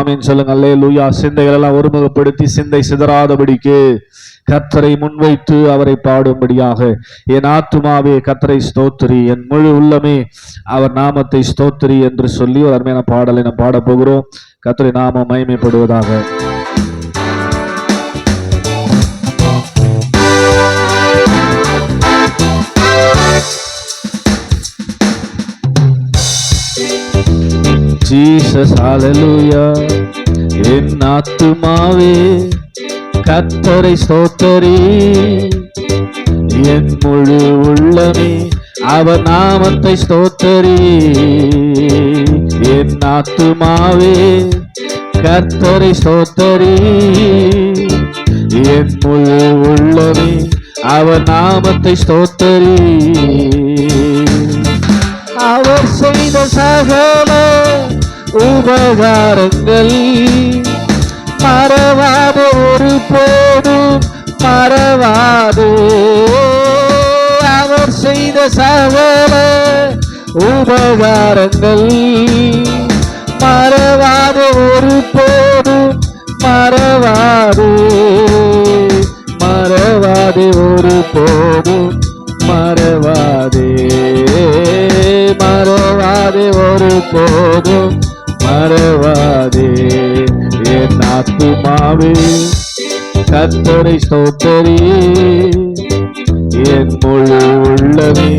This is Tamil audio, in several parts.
ஆமென் சொல்லுங்க. அல்லேலூயா. சிந்தைகள் எல்லாம் ஒருமுகப்படுத்தி சிந்தை சிதறாதபடிக்கு கர்த்தரை முன்வைத்து அவரை பாடும்படியாக என் ஆத்துமாவே கர்த்தரை ஸ்தோத்திரி, என் முழு உள்ளமே அவர் நாமத்தை ஸ்தோத்திரி என்று சொல்லி ஒரு அருமையான பாடலை நாம் பாட போகிறோம். கர்த்தரை நாமம் மகிமைப்படுவதாக. ஜீசஸ் ஹalleluya. என் ஆத்துமாவே கர்த்தரை ஸ்தோத்திரி, என் முழு உள்ளமே அவர் நாமத்தை ஸ்தோத்திரி. என் ஆத்துமாவே கர்த்தரை ஸ்தோத்திரி, என் முழு உள்ளமே அவர் நாமத்தை ஸ்தோத்திரி. அவர் செய்த சகல உபகாரங்கள் மறவாது, ஒரு போதும் மறவாது. அவர் செய்த சகல உபகாரங்கள் மறவாது, ஒரு போதும் மறவாது. மறவாது, ஒரு போதும் மறவாதே. மறவாதே, ஒரு போதும் மறவாதே. என் ஆத்துமாவே கர்த்தரை ஸ்தோத்திரி, என் முழு உள்ளமே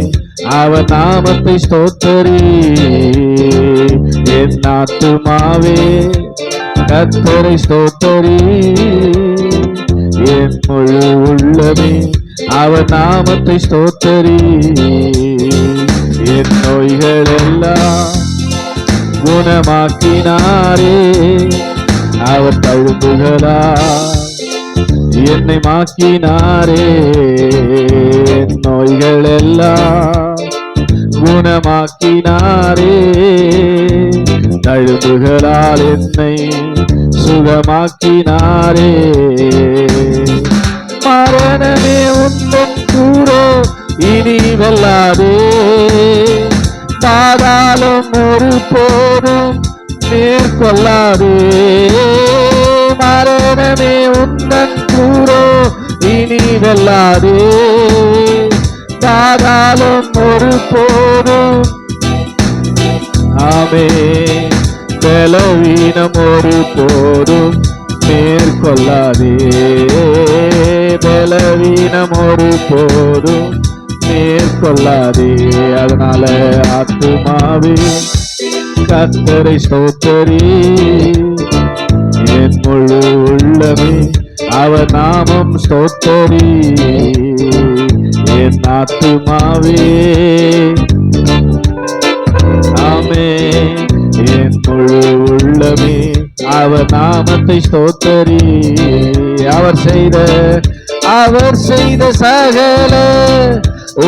அவர் நாமத்தை ஸ்தோத்திரி. என் ஆத்துமாவே கர்த்தரை ஸ்தோத்திரி, என் முழு உள்ளமே அவர் நாமத்தை ஸ்தோத்திரி. என் நோய்கள் எல்லாம் குணமாக்கினாரே, அவர் தழும்புகளா என்னை மாக்கினாரே. என் நோய்கள் எல்லாம் குணமாக்கினாரே, தழும்புகளால் என்னை சுகமாக்கினாரே. மரணமே உந்தன் கூரோ இனி வெல்லாதே, பாதாளம் ஒரு போதும் மேற்கொள்ளாதே. மரணமே உந்தன் கூரோ இனி வெல்லாதே, பாதாளம் ஒரு போதும். ஆமே. பலவீனம் ஒரு போதும் மேற்கொள்ளாதே, பலவீனம் ஒரு போதும் மேற்கொள்ளாதே. அதனால ஆத்துமாவே கர்த்தரை ஸ்தோத்திரி, என் முழு உள்ளமே அவர் நாமம் ஸ்தோத்திரி. என் ஆத்துமாவே ஆமே, என் முழு உள்ளமே அவர் நாமத்தை ஸ்தோத்திரி. அவர் செய்த சகல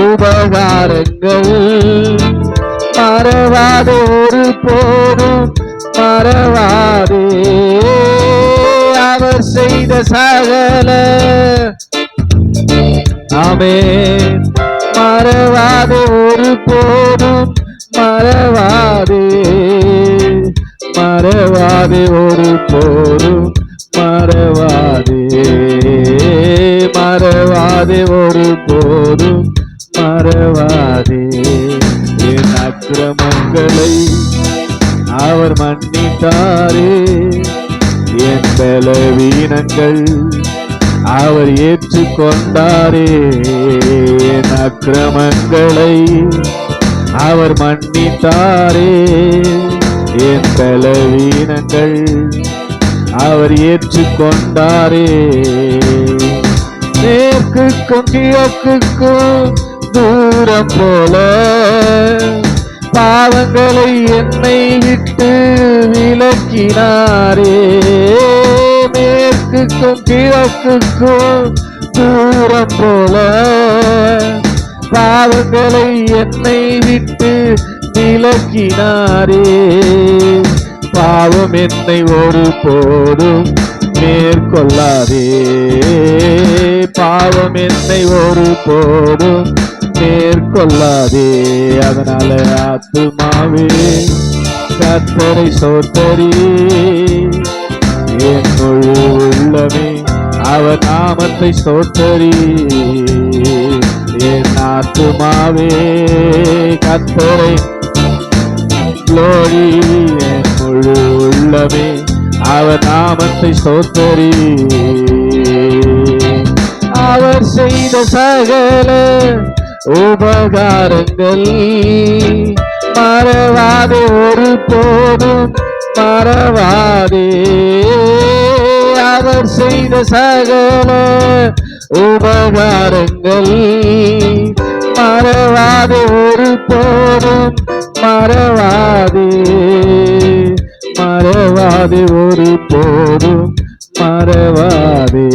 உபகாரங்கள் மறவாது, ஒரு போதும் மறவாதே. அவர் செய்த சகல ஆமென் மறவாது, ஒரு போதும் மறவாதே. மறவாதே, ஒரு போதும் மறவாதே. மறவாதே, ஒரு போதும் மறவாதே. என் அக்கிரமங்களை அவர் மன்னித்தாரே, என் பலவீனங்கள் அவர் ஏற்றுக்கொண்டாரே. என் அக்கிரமங்களை அவர் மன்னித்தாரே, என் பலவீனங்கள் அவர் ஏற்றுக்கொண்டாரே. மேற்குக்கும் கிழக்குக்கும் தூரம் போல பாவங்களை என்னை விட்டு விலக்கினாரே. மேற்குக்கும் கிழக்குக்கும் தூரம் போல பாவங்களை என்னை விட்டு விலக்கினாரே. பாவம் என்னை ஒரு போதும் மேற்கொள்ளாதே, பாவம் என்னை ஒரு போதும் மேற்கொள்ளாதே. அதனால ஆத்துமாவே கர்த்தரை ஸ்தோத்திரி, என் முழு உள்ளமே அவர் நாமத்தை ஸ்தோத்தரி. என் ஆத்துமாவே கர்த்தரை glory. என் முழு உள்ளமே அவர் நாமத்தை ஸ்தோத்தரி. அவர் செய்த சகல உபகாரங்கள் மறவாதே, ஒரு போதும் மறவாதே. அவர் செய்த சகல உபகாரங்கள் மறவாதே, ஒரு போதும் மறவாதே. மறவாதே, ஒரு போதும் மறவாதே.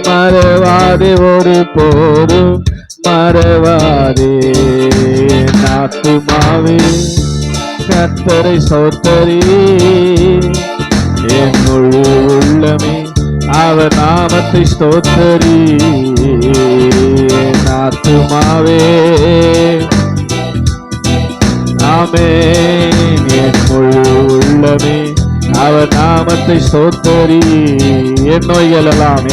மறவாதே, ஒரு போதும் மறவாதே. ஆத்துமாவே கர்த்தரை ஸ்தோத்தரி. என் முழு உள்ளமே அவர் நாமத்தை ஸ்தோத்தரி. ஆத்துமாவே ஆமென். என் முழு உள்ளமே அவர் நாமத்தை ஸ்தோத்தரி. என் நோய்கள் எல்லாம்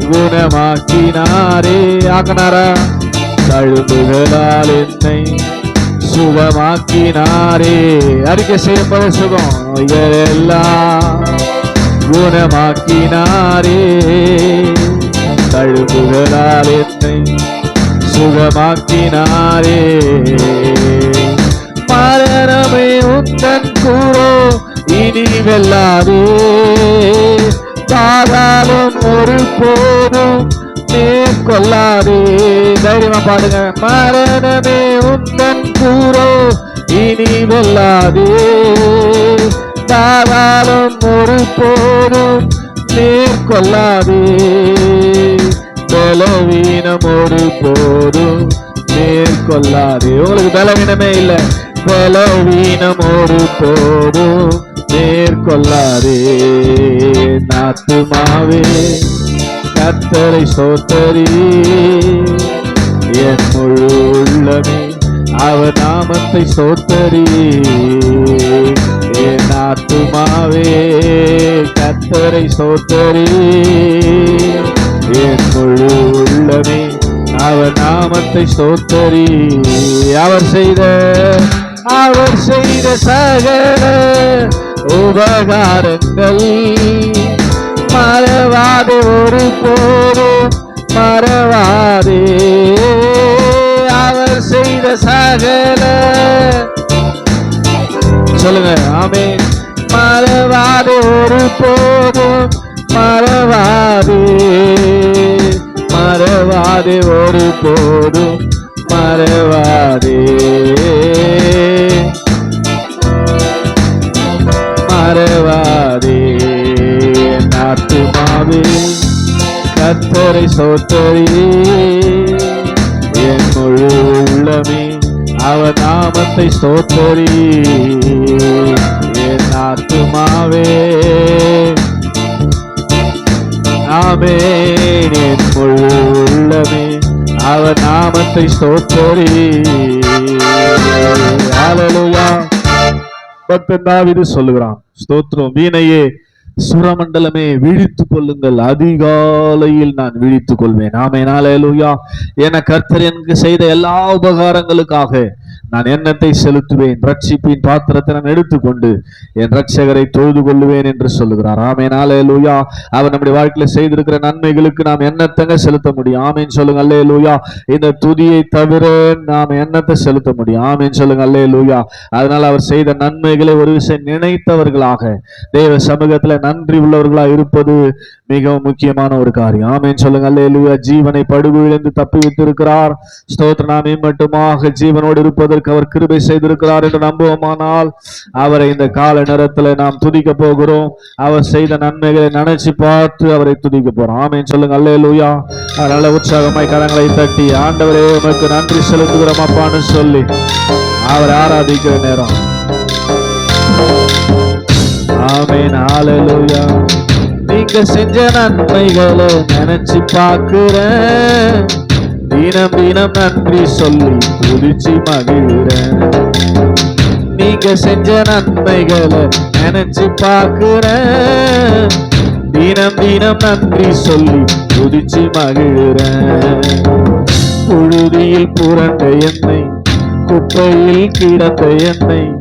குணமாக்கினாரே. ஆக்கினாரா? தழும்புகளால் என்னை சுகமாக்கினாரே. அறிக்கை செய்யப்பட சுகம். நோய்கள் எல்லாம் குணமாக்கினாரே. தழும்புகளால் என்னை சுகமாக்கினாரே. மரணமே உந்தன் கூரோ இனி வெல்லாதே. பாதாளம் ஒரு போதும் மேற்கொள்ளாதே. தைரியமா பாடுங்க. மரணமே உந்தன் கூரோ இனி வெல்லாதே. பாதாளம் ஒரு போதும் மேற்கொள்ளாதே. பலவீனம் ஒரு போதும் மேற்கொள்ளாதே. உங்களுக்கு பலவீனமே இல்லை. பலவீனம் ஒரு போதும் மேற்கொள்ளாதே. ஆத்துமாவே கர்த்தரை ஸ்தோத்தரி. என் முழு உள்ளமே அவர் நாமத்தை ஸ்தோத்தரி. என் ஆத்துமாவே கர்த்தரை ஸ்தோத்தரி. என் முழு உள்ளமே அவர் நாமத்தை ஸ்தோத்தரி. அவர் செய்த சகல உபகாரங்கள் மறவாதே, ஒரு போதும் மறவாதே. அவர் செய்த சகல சொல்லுங்க ஆமென். மறவாதே, ஒரு போதும் மறவாதே. மறவாதே, ஒரு போதும் மறவாதே. மறவாதே. ஆத்துமாவே கர்த்தரை ஸ்தோத்தரி. என் முழு உள்ளமே அவர் நாமத்தை ஸ்தோத்தரி. என் ஆத்துமாவே ஆமென். என் முழு உள்ளமே அவர் நாமத்தை ஸ்தோத்தரி. ஹல்லேலூயா. பக்தன் தாவீது சொல்லுகிறான், ஸ்தோத்திரம். வீணையே சுரமண்டலமே விழித்துக் கொள்ளுங்கள், அதிகாலையில் நான் விழித்துக் கொள்வேன். ஆமென். ஹல்லேலூயா. என கர்த்தர் எனக்கு செய்த எல்லா உபகாரங்களுக்காக நான் எண்ணத்தை செலுத்துவேன். ரட்சிப்பின் பாத்திரத்தை நான் எடுத்துக்கொண்டு என் ரட்சகரை தொழுது கொள்ளுவேன் என்று சொல்லுகிறார். ஆமென். ஹல்லேலூயா. அவர் நம்முடைய வாழ்க்கையில செய்திருக்கிற நன்மைகளுக்கு நாம் எண்ணத்தங்க செலுத்த முடியும். ஆமென் சொல்லுங்க. ஹல்லேலூயா. இந்த துதியை தவிர நாம் எண்ணத்தை செலுத்த முடியும். ஆமென் சொல்லுங்க. ஹல்லேலூயா. அதனால அவர் செய்த நன்மைகளை ஒரு விஷயம் நினைத்தவர்களாக தேவ சமூகத்துல நன்றி உள்ளவர்களாக இருப்பது மிகவும் முக்கியமான ஒரு காரியம். ஆமென் சொல்லுங்க. ஹல்லேலூயா. ஜீவனை படுகொலிலிருந்து தப்பி வைத்திருக்கிறார். ஸ்தோத்திரம். நாம் மட்டுமாக ஜீவனோடு இருப்பதற்கு அவர் கிருபை செய்திருக்கிறார் என்று நம்புவோமானால் அவரை இந்த கால நேரத்தில் நாம் துதிக்க போகிறோம். அவர் செய்த நன்மைகளை நினைச்சு பார்த்து அவரை துதிக்க போறோம். ஆமென் சொல்லுங்க. ஹல்லேலூயா. அதனால உற்சாகமாய் கரங்களை தட்டி ஆண்டவரே உமக்கு நன்றி செலுத்துகிறோம் அப்பான்னு சொல்லி அவர் ஆராதிக்கிற நேரம். ஆமென். ஹல்லேலூயா. நீங்க செஞ்ச நன்மைகளை நினைச்சு பார்க்கிறேன். தினம் தினம் நன்றி சொல்லி துதிச்சு மகிழ்கிறேன். நீங்க செஞ்ச நன்மைகளை நினைச்சு பார்க்கிறேன். தினம் தினம் நன்றி சொல்லி துதிச்சு மகிழ்கிறேன். புழுதியில் புரண்ட என்னை, குப்பையில் கிடந்த என்னை,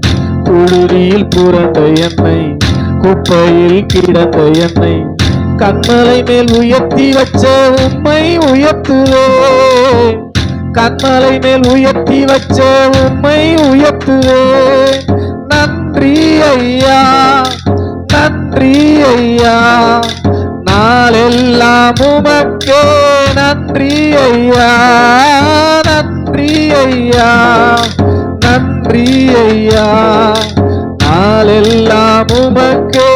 புழுதியில் புரண்ட என்னை, குப்பையில் கிடந்த என்னை கண்மலை மேல் உயர்த்தி வச்ச உம்மை உயர்த்துவே. கண்மலை மேல் உயர்த்தி வச்ச உம்மை உயர்த்துவே. நன்றி ஐயா, நன்றி ஐயா, நாளெல்லாம் உமக்கே நன்றி ஐயா, நன்றி ஐயா, நன்றி ஐயா, நாளெல்லாம் உமக்கே.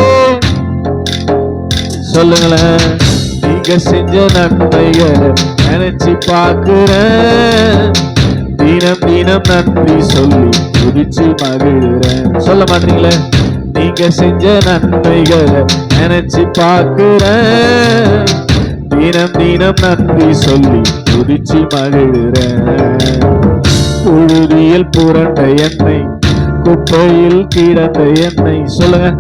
சொல்லுங்களேன். நீங்க செஞ்ச நன்மைகளை நினைச்சு பார்க்கிறேன். தினம் தினம் நன்றி சொல்லி துதிச்சு மகிழ்கிறேன். சொல்ல மாட்டீங்களே? நீங்க செஞ்ச நன்மைகளை நினைச்சு பார்க்கிறேன். தினம் தினம் நன்றி சொல்லி துதிச்சு மகிழ்கிறேன். புழுதியில் புரண்ட என்னை, குப்பையில் கிடந்த என்னை, சொல்லுங்க,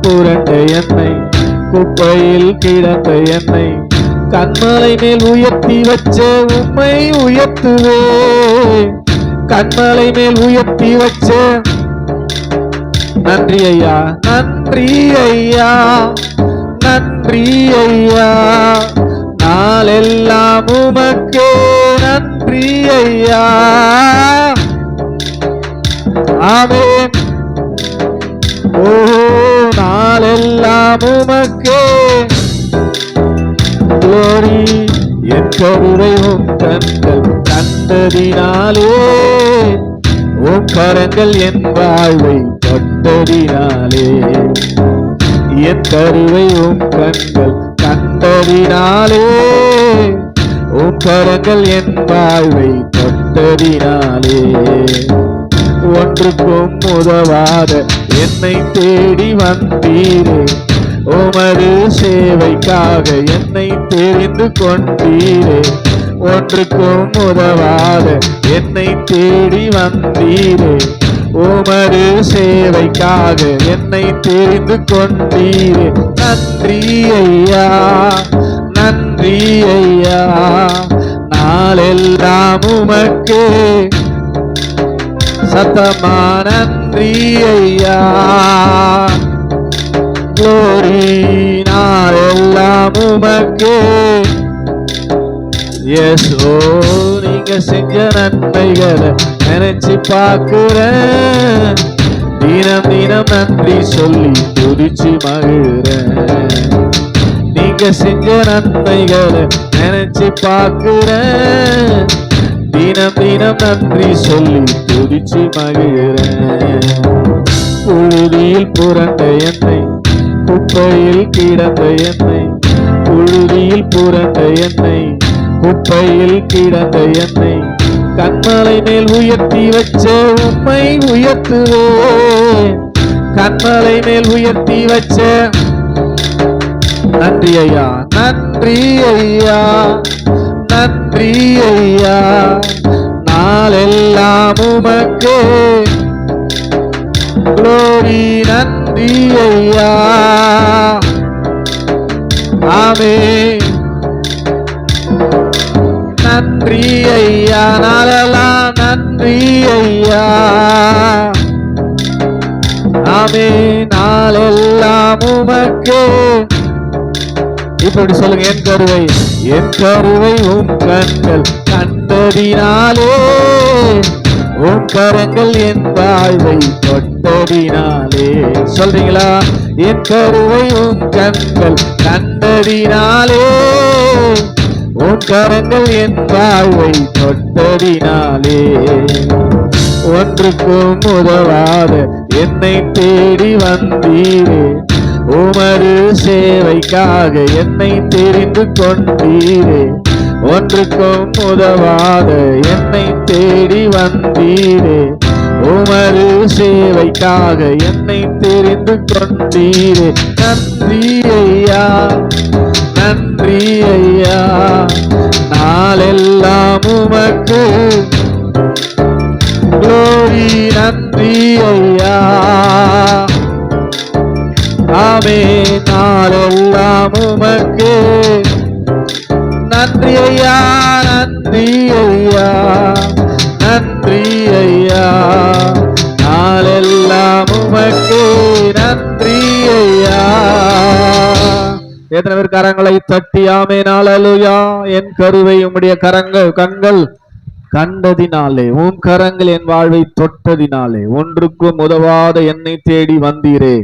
புரண்ட என்னை, குப்பையில் கிடந்த என்னை கண்மலை மேல் உயர்த்தி வச்ச உம்மை உயர்த்துவே. கண்மலை மேல் உயர்த்தி வச்ச நன்றி ஐயா, நன்றி ஐயா, நன்றி ஐயா, நாளெல்லாம் உமக்கே நன்றி ஐயா. ஆமென். ஓ, நாளெல்லாம் உமக்கே glory. என் கருவை உம் கண்கள் கண்டதினாலே, உம் கரங்கள் என் வாழ்வை தொட்டதினாலே. என் கருவை உம் கண்கள் கண்டதினாலே, உம் கரங்கள் என் வாழ்வை தொட்டதினாலே. ஒன்றுக்கும் உதவாத என்னை தேடி வந்தீரே, உமது சேவைக்காக என்னை தெரிந்து கொண்டீரே. ஒன்றுக்கும் உதவாத என்னை தேடி வந்தீரே, உமது சேவைக்காக என்னை தெரிந்து கொண்டீரே. நன்றி ஐயா, நன்றி ஐயா, நாளெல்லாம் உமக்கே சத்தமா நன்றி ஐயா. glory, நாளெல்லாம் உமக்கே. எஸ் ஓ, நீங்க செஞ்ச நன்மைகளை நினைச்சு பார்க்கிறேன். தினம் தினம் நன்றி சொல்லி துதிச்சு மகிழ்கிறேன். நீங்க செஞ்ச நன்மைகளை நினைச்சு பார்க்கிறேன். தினம் தினம் நன்றி சொல்லி துதிச்சு மகிழ்கிறேன். புழுதியில் புரண்ட என்னை, குப்பையில் கிடந்த என்னை, புழுதியில் புரண்ட என்னை, குப்பையில் கிடந்த என்னை கண்மலை மேல் உயர்த்தி வச்ச உம்மை உயர்த்துவே. கண்மலை மேல் உயர்த்தி வச்ச நன்றி ஐயா, நன்றி ஐயா, நன்றி ஐயா, நாளெல்லாம் உமக்கே glory. நன்றி ஐயா. ஆமென். நன்றி ஐயா, நாளெல்லாம் நன்றி ஐயா. ஆமென். நாளெல்லாம் உமக்கே. இப்படி சொல்லுங்க. என் கருவை, என் கருவை உம் கண்கள் கண்டதினாலே, உம் கரங்கள் என் வாழ்வை தொட்டதினாலே. சொல்றீங்களா? என் கருவை உம் கண்கள் கண்டதினாலே, உம் கரங்கள் என் வாழ்வை தொட்டதினாலே. ஒன்றுக்கும் உதவாத என்னை தேடி வந்தீரே, உமது சேவைக்காக என்னை தெரிந்து கொண்டீரே. ஒன்றுக்கும் உதவாத என்னை தேடி வந்தீரே, உமது சேவைக்காக என்னை தெரிந்து கொண்டீரே. நன்றி ஐயா, நன்றி ஐயா, நாளெல்லாம் உமக்கு glory. நன்றி நாளெல்லாம் உமக்கே நன்றி ஐயா, நன்றி ஐயா, நன்றி ஐயா, நாளெல்லாம் உமக்கே நன்றி ஐயா. எத்தனை பேர் கரங்களை தட்டி ஆமென் ஹல்லேலூயா. என் கருவை உம்முடைய கண்கள் கண்டதினாலே, உம் கரங்கள் என் வாழ்வை தொட்டதினாலே, ஒன்றுக்கும் உதவாத என்னை தேடி வந்தீரே,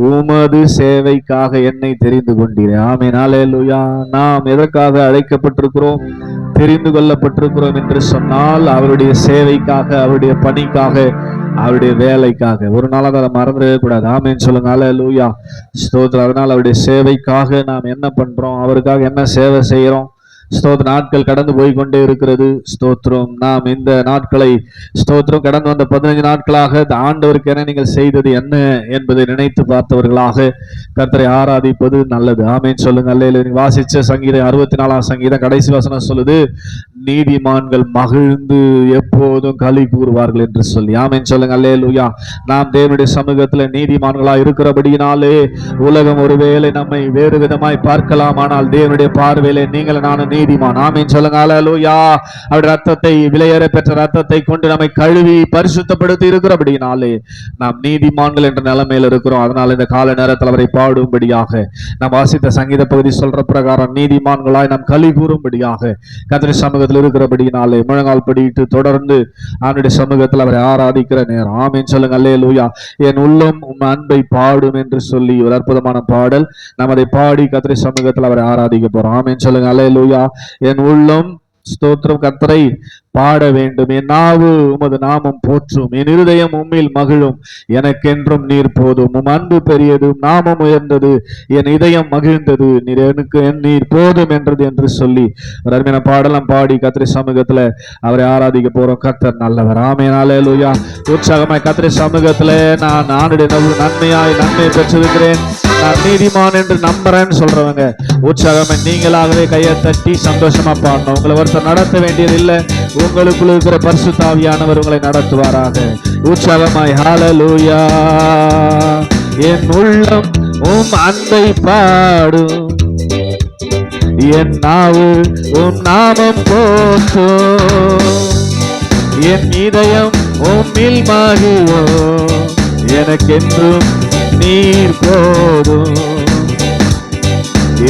உமது சேவைக்காக என்னை தெரிந்து கொண்டீரே. ஆமென் ஹல்லேலூயா. நாம் எதற்காக அழைக்கப்பட்டிருக்கிறோம், தெரிந்து கொள்ளப்பட்டிருக்கிறோம் என்று சொன்னால் அவருடைய சேவைக்காக, அவருடைய பணிக்காக, அவருடைய வேலைக்காக. ஒரு நாளாக அதை மறந்துடவே கூடாது. ஆமென் சொல்லுங்க ஹல்லேலூயா. ஸ்தோத்திரம். அதனால் அவருடைய சேவைக்காக நாம் என்ன பண்றோம், அவருக்காக என்ன சேவை செய்யறோம். ஸ்தோத்திர நாட்கள் கடந்து போய் கொண்டே இருக்கிறது. ஸ்தோத்திரம். நாம் இந்த நாட்களை ஸ்தோத்திரம் கடந்து வந்த 15 நாட்களாக ஆண்டவருக்கு என நீங்கள் செய்தது என்ன என்பதை நினைத்து பார்த்தவர்களாக கர்த்தரை ஆராதிப்பது நல்லது. ஆமென் சொல்லுங்க அல்லேலூயா. வாசிச்ச சங்கீதம் 64ஆம் சங்கீதம் கடைசி வசனம் சொல்லுது, நீதிமான்கள் மகிழ்ந்து எப்போதும் களி கூறுவார்கள் என்று சொல்லி. ஆமென் சொல்லுங்க அல்லேலூயா. நாம் தேவனுடைய சமூகத்துல நீதிமான்களா இருக்கிறபடியினாலே உலகம் ஒருவேளை நம்மை வேறு விதமாய் பார்க்கலாம், ஆனால் தேவனுடைய பார்வையிலே நீங்கள் நானும் நீதிமான். ஆமென் சொல்லுங்க ஹல்லேலூயா. அவருடைய ரத்தத்தை, விலையேற பெற்ற ரத்தத்தை கொண்டு நம்மை கழுவி பரிசுத்தப்படுத்தி இருக்கிறபடினாலே நாம் நீதிமான்கள் என்ற நிலைமையில் இருக்கிறோம். அதனால இந்த கால நேரத்தில் அவரை பாடும்படியாக நாம் வாசித்த சங்கீத பகுதி சொல்ற பிரகாரம் நீதிமான்களாய் நாம் களி கூறும்படியாக கர்த்தருடைய சமூகத்தில் இருக்கிறபடினாலே முழங்கால் படியிட்டு தொடர்ந்து அவருடைய சமூகத்தில் அவரை ஆராதிக்கிற நேரம். ஆமென் சொல்லுங்க ஹல்லேலூயா. என் உள்ளம் உம் அன்பை பாடும் என்று சொல்லி ஒரு அற்புதமான பாடல் நாம் அதை பாடி கர்த்தருடைய சமூகத்தில் அவரை ஆராதிக்க போறோம். ஆமென் சொல்லுங்க ஹல்லேலூயா. என் உள்ளம் ஸ்தோத்திரம் கர்த்தரை பாட வேண்டும், என் நாவு உமது நாமம் போற்றும், என் இருதயம் உம்மில் மகிழும், எனக்கென்றும் நீர் போதும், உம் அன்பு பெரியது, நாமம் உயர்ந்தது, என் இதயம் மகிழ்ந்தது, நீர் எனக்கு நீர் போதும் என்றது என்று சொல்லி ஒரு அருமையான பாடலாம் பாடி கர்த்தருடைய சமூகத்துல அவரை ஆராதிக்க போறோம். கர்த்தர் நல்லவர். ஆமென் ஹல்லேலூயா. உற்சாகமாய் கர்த்தருடைய சமூகத்துல நான் நன்மையாய் நன்மை பெற்றிருக்கிறேன், நான் நீதிமான் என்று நம்புறேன்னு சொல்றவங்க உற்சாகமாய் நீங்களாகவே கையை தட்டி சந்தோஷமா பாடணும். உங்களை ஒருத்தர் நடத்த வேண்டியது இல்லை, உங்களுக்குள்ள இருக்கிற பரிசுத்த ஆவியானவர் உங்களை நடத்துவாராக. உற்சாகமாய் ஹல்லேலூயா. என் உள்ளம் உம் அன்பை பாடும், என் நாவு உம் நாமம் போற்றும், என் இதயம் உம்மில் மகிழும், எனக்கென்றும் நீர் போதும்,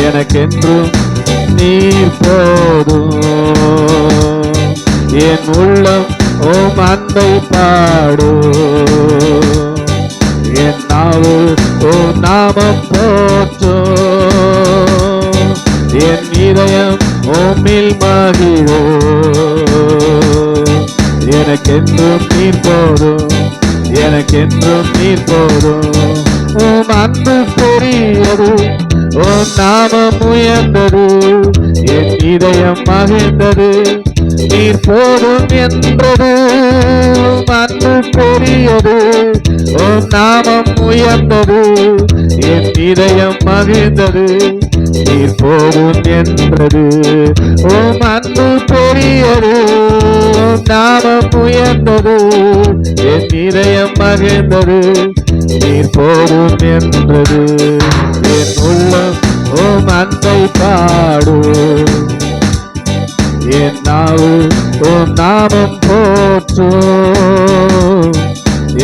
எனக்கென்றும் நீர் போதும், என் உள்ளம் உம் அன்பை பாடும், என் நாவு உம் நாமம் போற்றும், என் இதயம் உம்மில் மகிழும், எனக்கென்றும் நீர் போதும், எனக்கென்றும் நீர் போதும். உம் அன்பு பெரியது, உம் நாமம் உயர்ந்தது, என் இதயம் மகிழ்ந்தது, நீர் போதும் என்றது. உம் அன்பு பெரியது, உம் நாமம் உயர்ந்தது, என் இதயம் மகிழ்ந்தது, நீர் போதும் என்றது. உம் அன்பு பெரியது, உம் நாமம் உயர்ந்தது, என் இதயம் மகிழ்ந்தது, நீர் போதும் என்றது. என் உள்ளம் உம் அன்பை பாடும், என் நாவு உம் நாமம் போற்றும்,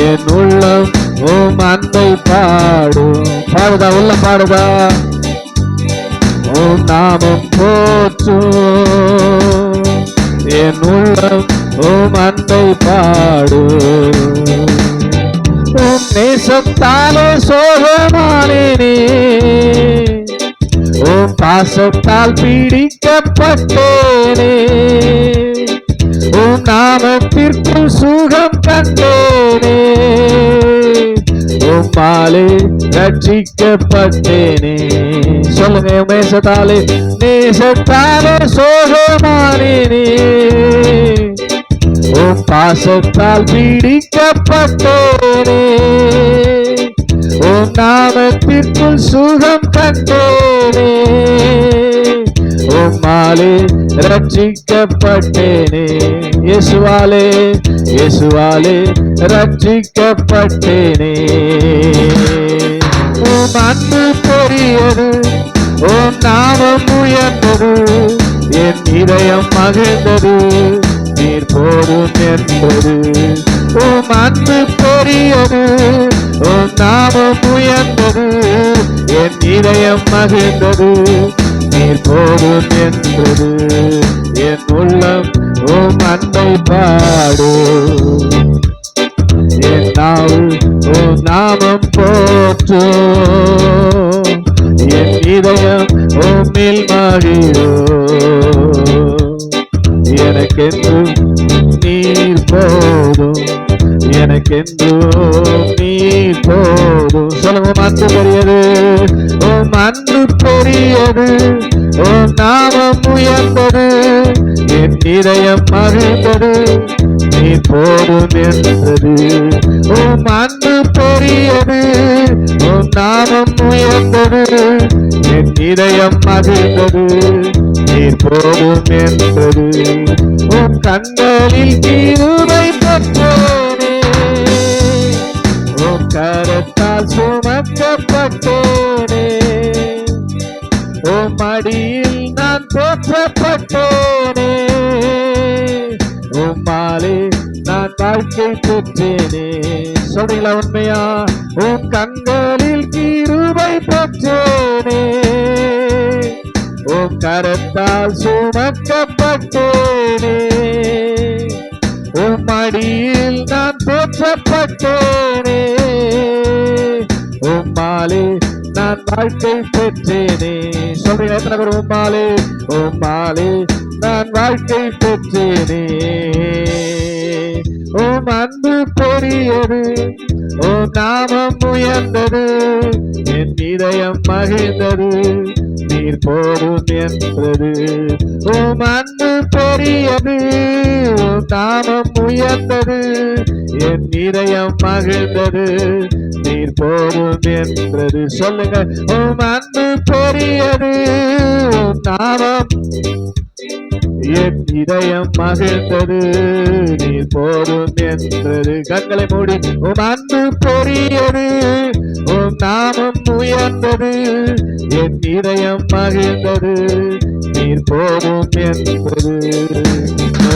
என் உள்ளம் உம் அன்பை பாடும். பாடுதா, உள்ளம் பாடுதா. உம் நாமம் போற்றும், என் உள்ளம் உம் அன்பை பாடும். உம் நேசத்தாலே சோகமானேனே, உம் பாசத்தால் பீடிக்கப்பட்டேனே, உம் நாமத்திற்குள் சுகம் கண்டேனே, உம்மாலே ரட்சிக்கப்பட்டேனே. சொல்லுங்க, நேசத்தாலே சோகமானேனே, உம் பாசத்தால் பீடிக்கப்பட்டேனே, உம் நாமத்திற்குள் சுகம் கண்டேனே, உம்மாலே ரட்சிக்கப்பட்டேனே. இயேசுவாலே ரட்சிக்கப்பட்டேனே. உம் அன்பு பெரியது, உம் நாமம் உயர்ந்தது, என் இதயம் மகிழ்ந்தது, நீர் போதும் என்பது. உம் அன்பு பெரியது, உம் நாமம் உயர்ந்தது, என் இதயம் மகிழ்ந்தது, நீர் போதும் என்பது. என் உள்ளம் உம் அன்பை பாடு, என் நாவு உம் நாமம் போற்றோ, என் இதயம் உம்மில் மகிழோ. எனக்கென்றும் நீர் போதும், எனக்கென்றும் நீர் போதும். சொல்லுங்க, அன்பு பெரியது, உம் அன்பு பெரியது, உம் நாமம் உயர்ந்தது, என் இதயம் மகிழ்ந்தது, நீர் போதும் என்றது. உம் அன்பு பெரியது, உம் நாமம் உயர்ந்தது, என் இதயம் மகிழ்ந்தது, நீர் போதும் என்றது. உம் கண்களில் கிருபை பெற்றேனே, உம் கரத்தால் சுமக்கப்பட்டேனே, உம் மடியில் நான் போற்றப்பட்டேனே, உம்மாலே நான் வாழ்க்கை பெற்றேனே. சொல்றீங்களா உண்மையா? உம் கண்களில் கிருபை பெற்றேனே, உம் கரத்தால் சுமக்கப்பட்டேனே, உம் மடியில் நான் போற்றப்பட்டேனே, உம்மாலே நான் வாழ்க்கை பெற்றேனே. சொல்றீங்க எத்தனை பேர்? உம்மாலே, உம்மாலே நான் வாழ்க்கை பெற்றேனே. உம் அன்பு பெரியது, உம் நாமம் உயர்ந்தது, என் இதயம் மகிழ்ந்தது, நீர் போதும் என்றது. உம் அன்பு பெரியது, உம் நாமம் உயர்ந்தது, என் இதயம் மகிழ்ந்தது, நீர் போதும் என்றது. சொல்லுங்க, உம் அன்பு பெரியது, உம் நாமம் என் இதயம் மகிழ்ந்தது, நீர் போதும் என்றது. கண்களை மூடி, உம் அன்பு பெரியது, உம் நாமம் உயர்ந்தது, என் இதயம் மகிழ்ந்தது, நீர் போதும் என்றது.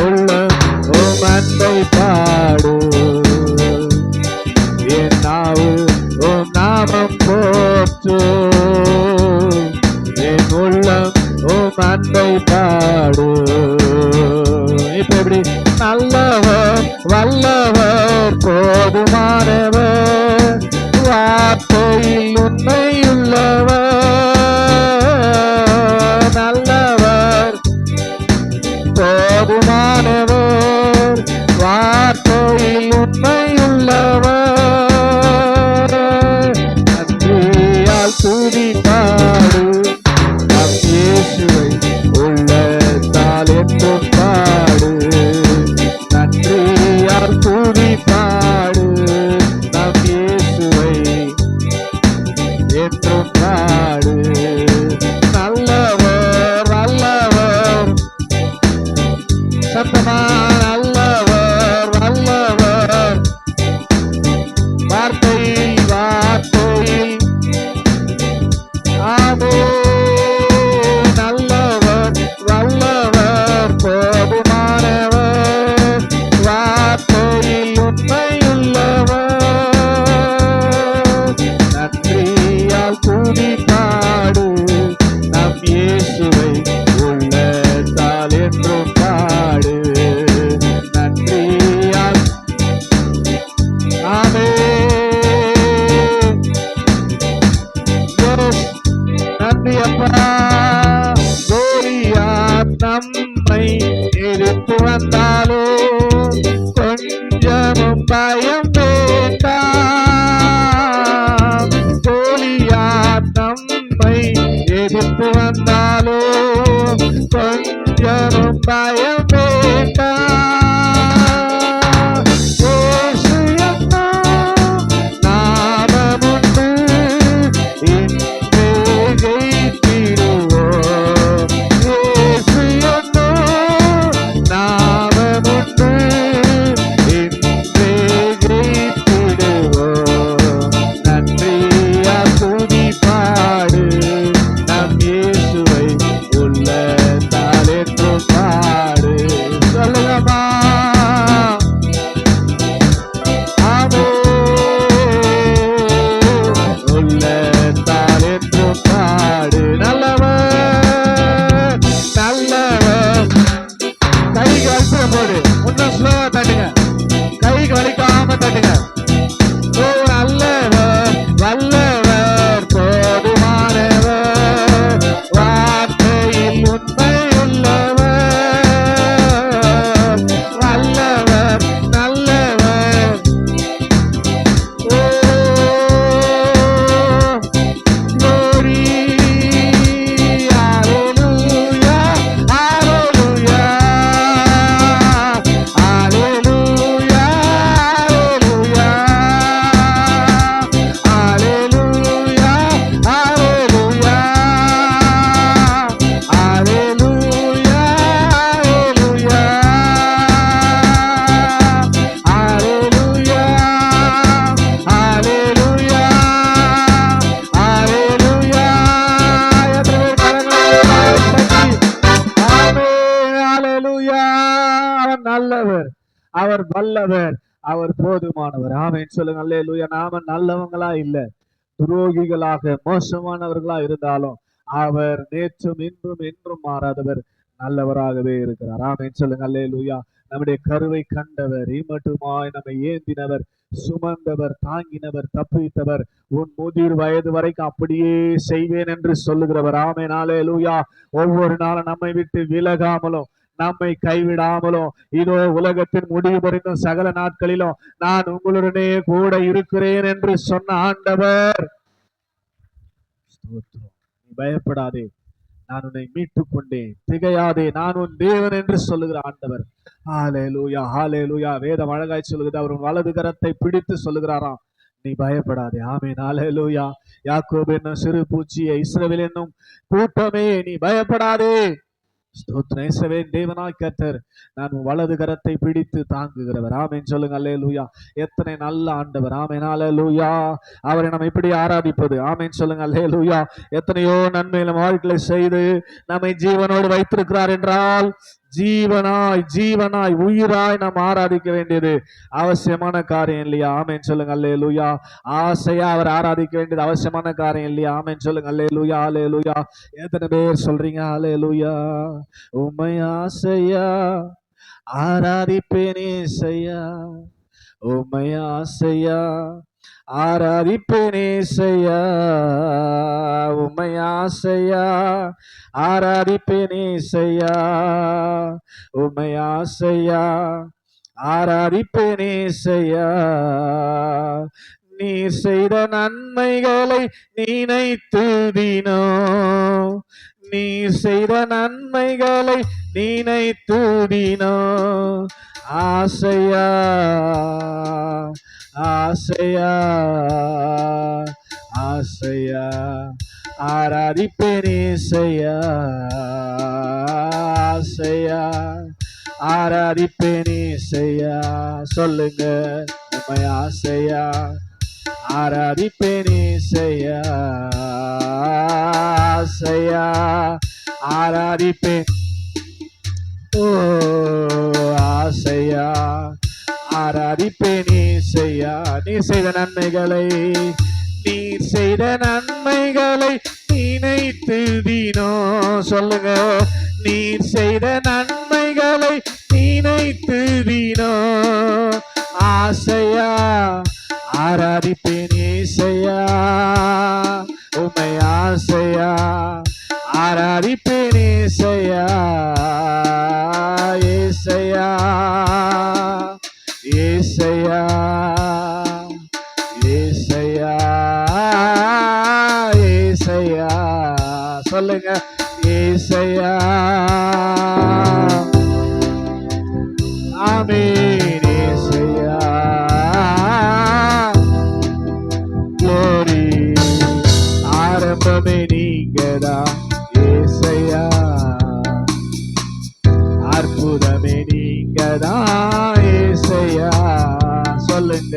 உள்ளம் உம் அன்பை பாடு, என் நாவு உம் நாமம் போற்று, என் உள்ளம் உம் அன்பை பாடு. இப்ப எப்படி? நல்லவர், வல்லவர், போதுமானவர், வார்த்தையில் உண்மையுள்ளவர். நல்லவர், போதுமானவர், வார்த்தையில் உண்மையுள்ளவர். நன்றியால் துதிப்பாடு, நம் இயேசுவை உள்ளத்தால் என்றும் பாடு. நன்றியால் துதிப்பாடு, நம் இயேசுவை என்றும் பாடு. நல்லவர், வல்லவர், சத்தமா நல்லவர், வல்லவர், வார்த்தையில் வார்த்தையில் ஆமே. நல்லவர், வல்லவர், போதுமானவர், வார்த்தையில் உண்மையுள்ளவர். நன்றியால் துதிப்பாடு, நம் இயேசுவை உள்ளத்தால் என்றும் பாடு. நன்றியால் ஆமே. நன்றி அப்பா. கோலியாத் நம்மை எதிர்த்து வந்தாலோ கொஞ்சமும் பயம் வேண்டாம். கோலியாத் நம்மை எதிர்த்து வந்தாலோ கொஞ்சமும் பயம் வேண்டாம். அவர் நல்லவர், அவர் வல்லவர், அவர் போதுமானவர். ஆமென் சொல்லுங்க. அல்லேலூயா. நாம நல்லவங்களா இல்ல, துரோகிகளாக மோசமானவர்களா இருந்தாலும் அவர் நேற்றும் இன்றும் என்றும் மாறாதவர், நல்லவராகவே இருக்கிறார். ஆமென் சொல்லுங்க. அல்லேலூயா. நம்முடைய கருவை கண்டவர், இம்மட்டுமாய் நம்மை ஏந்தினவர், சுமந்தவர், தாங்கினவர், தப்புவித்தவர், உன் முதிர் வயது வரைக்கும் அப்படியே செய்வேன் என்று சொல்லுகிறவர். ஆமென். அல்லேலூயா. ஒவ்வொரு நாளும் நம்மை விட்டு விலகாமலும் நம்மை கைவிடாமலும் இதோ உலகத்தின் முடிவு பறிந்தும் சகல நாட்களிலும் நான் உங்களுடனே கூட இருக்கிறேன் என்று சொன்ன ஆண்டவர். நீ பயப்படாதே, நான் உன்னை மீட்டுக் கொண்டேன், திகையாதே, நான் உன் தேவன் என்று சொல்லுகிற ஆண்டவர். ஹல்லேலூயா, ஹல்லேலூயா. வேதம் அழகாய் சொல்லுகிறது, அவர் வலது கரத்தை பிடித்து சொல்லுகிறாராம், நீ பயப்படாதே. ஆமென். ஹல்லேலூயா. யாக்கோபு என்னும் சிறு பூச்சியை, இஸ்ரவேல் என்னும் கூட்டமே, நீ பயப்படாதே. ஸ்தோத்திரம். இஸ்ரவேலின் தேவனாய் கர்த்தர் நான் வலது கரத்தை பிடித்து தாங்குகிறவர். ஆமென் சொல்லுங்க. அல்லேலூயா. எத்தனை நல்ல ஆண்டவர். ஆமென். அல்லேலூயா. அவரை நம்ம இப்படி ஆராதிப்பது. ஆமென் சொல்லுங்க. அல்லேலூயா. எத்தனையோ நன்மையில வாழ்க்கையை செய்து நம்மை ஜீவனோடு வைத்திருக்கிறார் என்றால் ஜீவனாய் ஜீவனாய் உயிராய் நாம் ஆராதிக்க வேண்டியது அவசியமான காரியம் இல்லையா? ஆமென் சொல்லுங்க. அல்லேலூயா. ஆசையா அவர் ஆராதிக்க வேண்டியது அவசியமான காரியம் இல்லையா? ஆமென் சொல்லுங்க. அல்லேலூயா, அல்லேலூயா. எத்தனை பேர் சொல்றீங்க அல்லேலூயா? உம்மை ஆசையா ஆராதிப்பேன் ஏசையா, உம்மை ஆசையா ஆராதிப்பேன் ஏசையா, உம்மை ஆசையா ஆராதிப்பேன் ஏசையா, உம்மை ஆசையா ஆராதிப்பேன் ஏசையா. நீர் செய்த நன்மைகளை நினைத்து தினம், நீர் செய்த நன்மைகளை நினைத்து தினம் ஆசையா ஆசையா ஆசையா ஆராதிப்பேன் ஏசையா, ஆசையா ஆராதிப்பேன் ஏசையா. சொல்லுங்க. உம்மை ஆசையா ஆராதிப்பேன் ஏசையா, ஆசையா ஆராதிப்பேன். ஓ ஆசையா ஆராதிப்பேன் ஏசையா. நீர் செய்த நன்மைகளை, நீர் செய்த நன்மைகளை நினைத்து தினம். சொல்லுங்க. நீர் செய்த நன்மைகளை நினைத்து தினம் ஆசையா ஆராதிப்பேன் ஏசையா, உம்மை ஆசையா ஆராதிப்பேன் ஏசையா, ஏசையா ஏசையா ஏசையா ஏசையா. சொல்லுங்க. ஏசையா. ஆமென். ஏசையா. glory. ஆரம்பமே நீங்கதான் ஏசையா, அற்புதமே நீங்கதான் ஏசையா. சொல்லுங்க.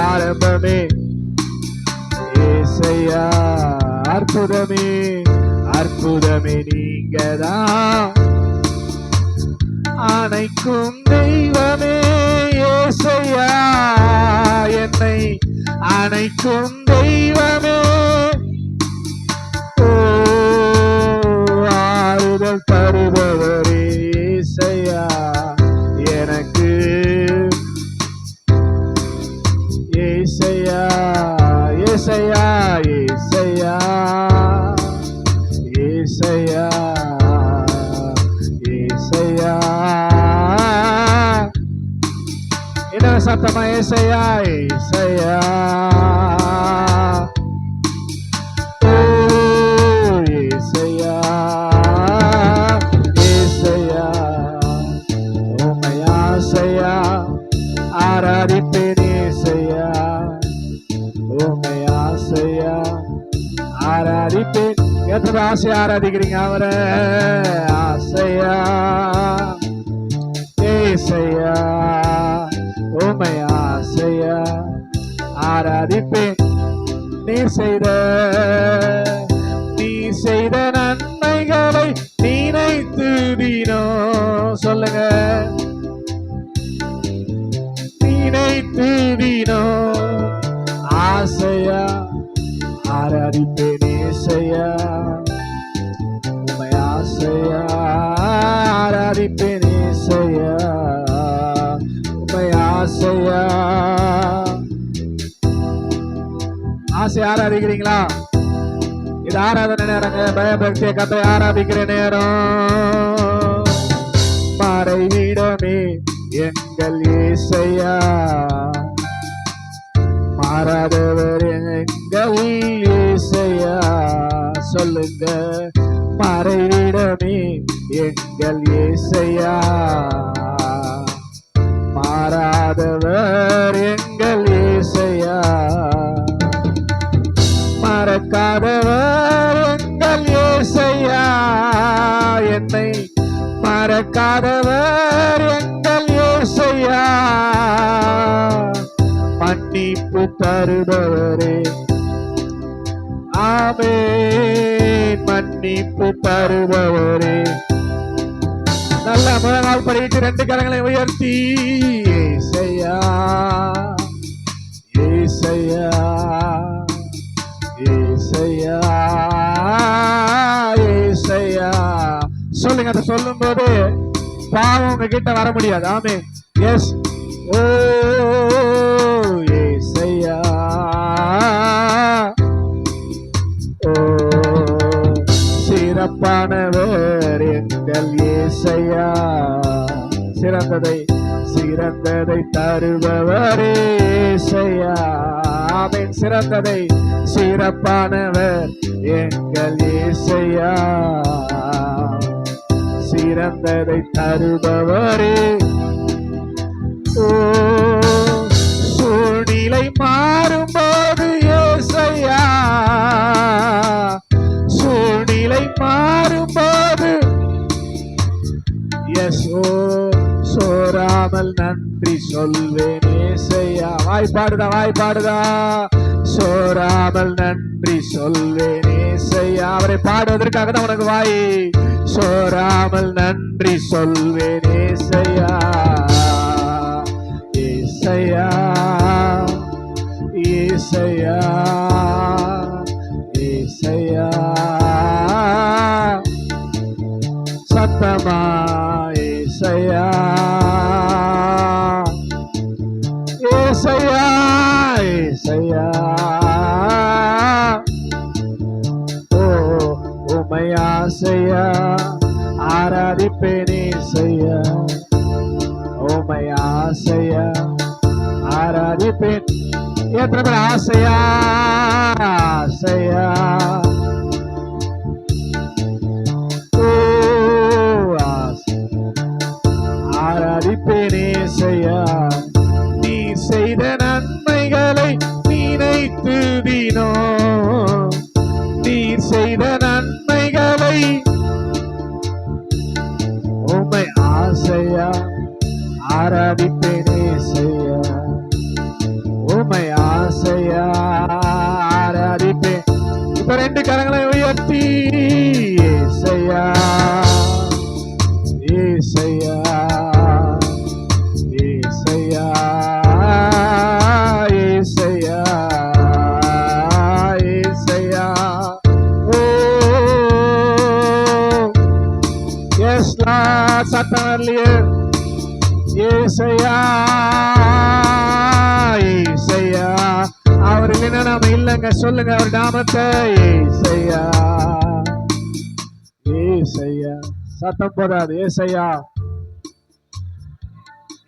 ஆரம்பமே ஏசையா, அற்புதமே அற்புதமே நீங்கதான், அணைக்கும் தெய்வமே ஏசையா, என்னை அணைக்கும் தெய்வமே. ஓ ஆறுதல் தருபவரே ஏசையா, எனக்கு ஏசையா ஏசையா ஏசையா ஏசையா ஏசையா. என்ன சத்தமா? ஏசையா ஏசையா. ஓ ஏசையா ஏசையா, உம்மை ஆசையா ஆராதிப்பேன் ஏசையா, உம்மை ஆசையா ஆராதிப்பேன். எத்தனை ஆசையா ஆராதிக்கிறீங்க அவரை? ஆசையா ஏசையா, உம்மை ஆசையா ஆராதிப்பேன். நீர் செய்த நன்மைகளை நினைத்து தினம். சொல்லுங்க. ஏசையா, உம்மை ஆசையா. ஆசை ஆராதிக்கிறீங்களா? இது ஆராதனை நேரங்க. பயபக்திய கத்தை ஆராதிக்கிற நேரம். மறைவிடமே எங்கள் ஏசையா, மாறாதவர் எங்கள் ஏசையா. சொல்லுங்க, மறைவிடமே எங்கள் ஏசையா, மாறாதவர் எங்கள் ஏசையா. மறக்காதவர் எங்கள் ஏசையா, என்னை மறக்காதவர் எங்கள் ஏசையா. மன்னிப்பு தருபவரே, ஆமென். மன்னிப்பு தருபவரே. நல்லா முழங்கால் படிட்டு 2 கரங்களை உயர்த்தி ஏசையா, ஏசையா, ஏசையா, ஏசையா. சொல்லுங்க. அதை சொல்லும் போது பாவம் உங்ககிட்ட வர முடியாது. ஆமென். எஸ். ஓ ஏசையா, ஓ சிறப்பானவர் எங்கள் ஏசையா. சிறந்ததை தருபவரே ஏசையா. ஆமென். சிறந்ததை, சிறப்பானவர் எங்கள் ஏசையா. சிறந்ததை தருபவரே. ஓ சூழ்நிலை மாறும்போது ஏசையா, சூழ்நிலை மாறும்போது எஸ். ஓ சோராமல் நன்றி சொல்வேன் ஏசையா. வாய்ப்பாடுதா. சோராமல் நன்றி சொல்வேன் ஏசையா. அவரை பாடுவதற்காக தான் உனக்கு வாய். சோராமல் நன்றி சொல்வேன் ஏசையா, ஏசையா, ஏசையா, ஏசையா. சத்தமா ஏசையா, ஏசையா, ஏசையா. ஓ உம்மை ஆசையா ஆராதிப்பேன் ஏசையா, உம்மை ஆசையா ஆராதிப்பேன். எத்தனை பேர் ஆசையா, ஆசையா. ஆராதிப்பேன் ஏசையா. நீ செய்த நன்மைகளை நினைத்து தினம், நீ செய்த நன்மைகளை உம்மை ஆசையா ஆராதிப்பேன் ஏசையா, உம்மை ஆசையா ஆராதிப்பேன். இப்ப 2 கரங்களை உயர்த்தி ஏசையா, ஏசையா, ஏசையா, ஏசையா, ஏசையா. ஓ எஸ் லார்ட். சத்தம் வரலையே. ஏசையா, ஏசையா. அவர் இல்லைன்னா நாம இல்லைங்க. சொல்லுங்க அவர் நாமத்தை. ஏசையா, ஏசையா. சத்தம் போதாது. ஏசையா.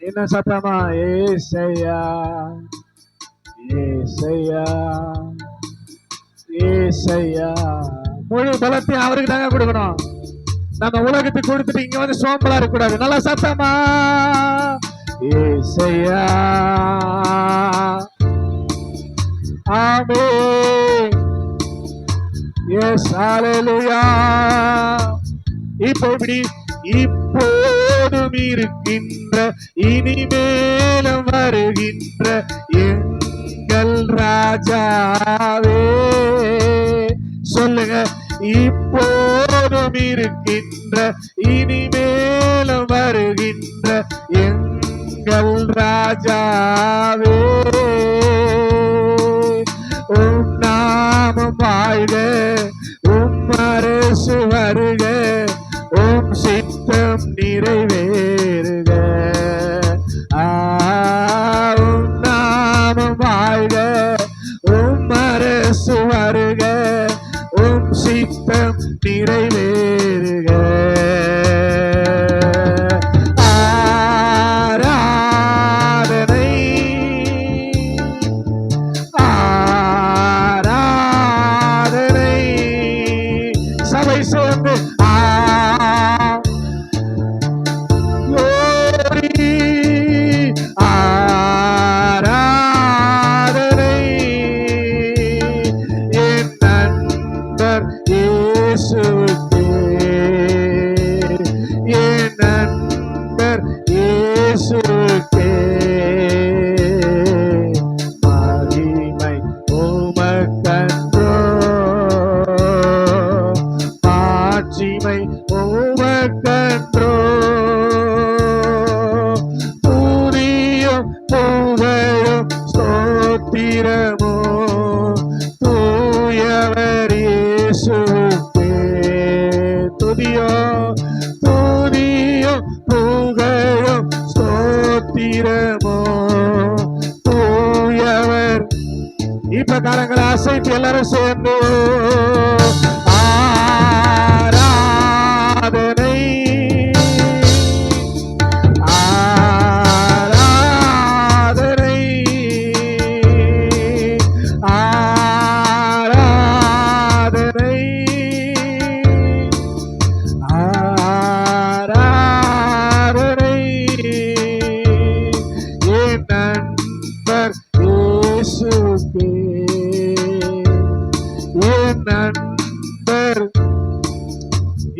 என்ன சத்தமா? ஏசையா, ஏசையா, ஏசையா. முழு பலத்தையும் அவருக்கு தாங்க கொடுக்கணும். நம்ம உலகத்துக்கு கொடுத்துட்டு இங்க வந்து சோம்பலா இருக்க கூடாது. நல்லா சத்தமா ஏசையா. ஆமென். எஸ். ஹல்லேலூயா. இப்படி இப்போதும் இருக்கின்ற இனிமேலும் வருகின்ற எங்கள் ராஜாவே. சொல்லுங்க. இப்போதும் இருக்கின்ற இனிமேலும் வருகின்ற எங்கள் ராஜாவே. உம் நாமம் வாழ்க, உம் அரசு வருக, உம் சித்தம் நிறைவேறுக. கரங்களை அசைத்து எல்லாரும் சேர்ந்து ஆராதனை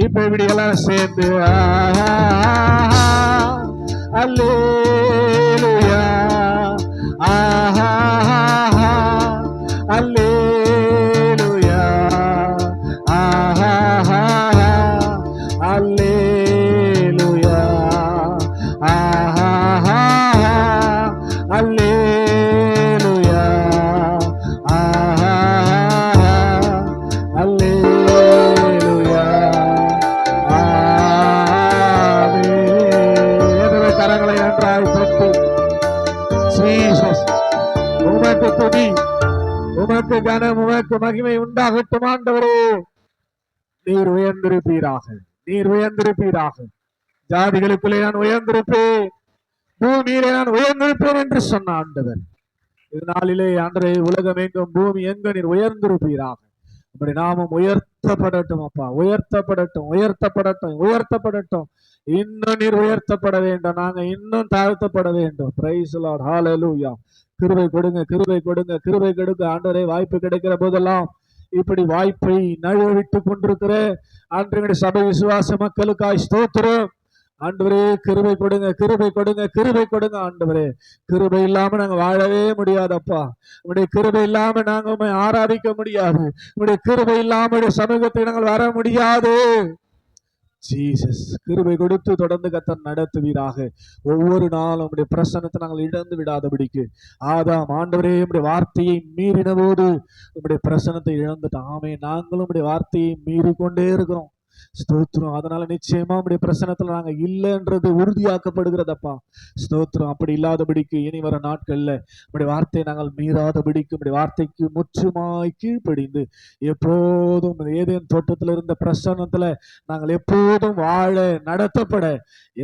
இப்ப இப்படி எல்லாம் சேர்ந்து அல்லேலூயா அல்லேலூயா அல்லேலூயா அல்லேலூயா அல்லேலூயா. கரங்களை நன்றாய் தட்டி உமக்கு துதி, உமக்கு கனம், உமக்கு மகிமை உண்டாகட்டும். ஆண்டவரே நீர் உயர்ந்திருப்பீராக, நீர் உயர்ந்திருப்பீராக. ஜாதிகளுக்குள்ளே நான் உயர்ந்திருப்பேன், பூமியிலே நான் உயர்ந்திருப்பேன் என்று சொன்ன ஆண்டவர், இதனாலே ஆண்டவரே உலகம் எங்கும் பூமி எங்க நீர் உயர்ந்திருப்பீராக. உம்முடைய நாமம் உயர்த்தப்படட்டும் அப்பா, உயர்த்தப்படட்டும், உயர்த்தப்படட்டும், உயர்த்தப்படட்டும். இன்னும் நீர் உயர்த்தப்பட வேண்டும், நாங்க இன்னும் தாழ்த்தப்பட வேண்டும். பிரைஸ் தி லார்ட், ஹல்லேலூயா. கிருபை கொடுங்க, கிருபை கொடுங்க, கிருபை கொடுங்க ஆண்டவரே. வாய்ப்பு கிடைக்கிற போதெல்லாம் இப்படி வாய்ப்பை நழுவிட்டு கொண்டிருக்கிற ஆண்டவருடைய சபை விசுவாச மக்களுக்காய் ஸ்தோத்திரம். ஆண்டவரே கிருபை கொடுங்க, கிருபை கொடுங்க, கிருபை கொடுங்க ஆண்டவரே. கிருபை இல்லாம நாங்க வாழவே முடியாதப்பா. உடைய கிருபை இல்லாம நாங்க உண்மை ஆராதிக்க முடியாது. உடைய கிருபை இல்லாம சமூகத்தை நாங்கள் வர முடியாது. ஜீசஸ் கிருபை கொடுத்து தொடர்ந்து கர்த்தர் நடத்துவீராக. ஒவ்வொரு நாளும் உடைய பிரசன்னத்தை நாங்கள் இழந்து விடாதபடிக்கு. ஆதாம் ஆண்டவரே உடைய வார்த்தையை மீறின போது உடைய பிரசன்னத்தை இழந்துட்டோம். ஆமே, நாங்களும் உடைய வார்த்தையை மீறி கொண்டே இருக்கிறோம். ஸ்தோத்திரம். அதனால நிச்சயமா உடைய பிரசன்னத்துல நாங்க இல்லைன்றது உறுதியாக்கப்படுகிறதப்பா. ஸ்தோத்திரம். அப்படி இல்லாதபடிக்கு இனி வர நாட்கள்ல உடைய வார்த்தையை நாங்கள் மீறாதபடிக்கு உடைய வார்த்தைக்கு முற்றுமாய் கீழ்ப்படிந்து எப்போதும் ஏதேன் தோட்டத்துல இருந்த பிரசன்னத்துல நாங்கள் எப்போதும் வாழ நடத்தப்பட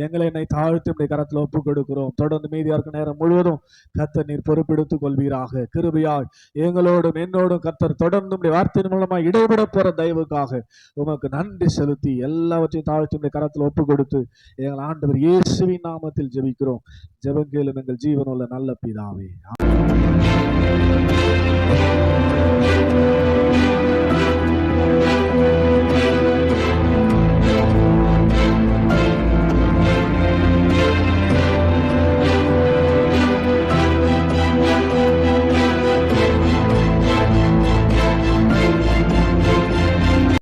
என்னை தாழ்த்தி உடைய கரத்துல ஒப்பு கொடுக்கிறோம். தொடர்ந்து மீதியா இருக்க நேரம் முழுவதும் கர்த்தர் நீர் பொறுப்பெடுத்துக் கொள்வீராக. கிருபையாய் எங்களோடும் என்னோடும் கர்த்தர் தொடர்ந்து உடைய வார்த்தையின் மூலமா இடைபெற போற தயவுக்காக உமக்கு நன்றி செலுத்தி எல்லாவற்றையும் தாழ்த்தி உடைய கரத்தில் ஒப்பு கொடுத்து எங்கள் ஆண்டவர் இயேசுவின் நாமத்தில் ஜெபிக்கிறோம். ஜெபம் கேளும் எங்கள் ஜீவனுள்ள நல்ல பிதாவே.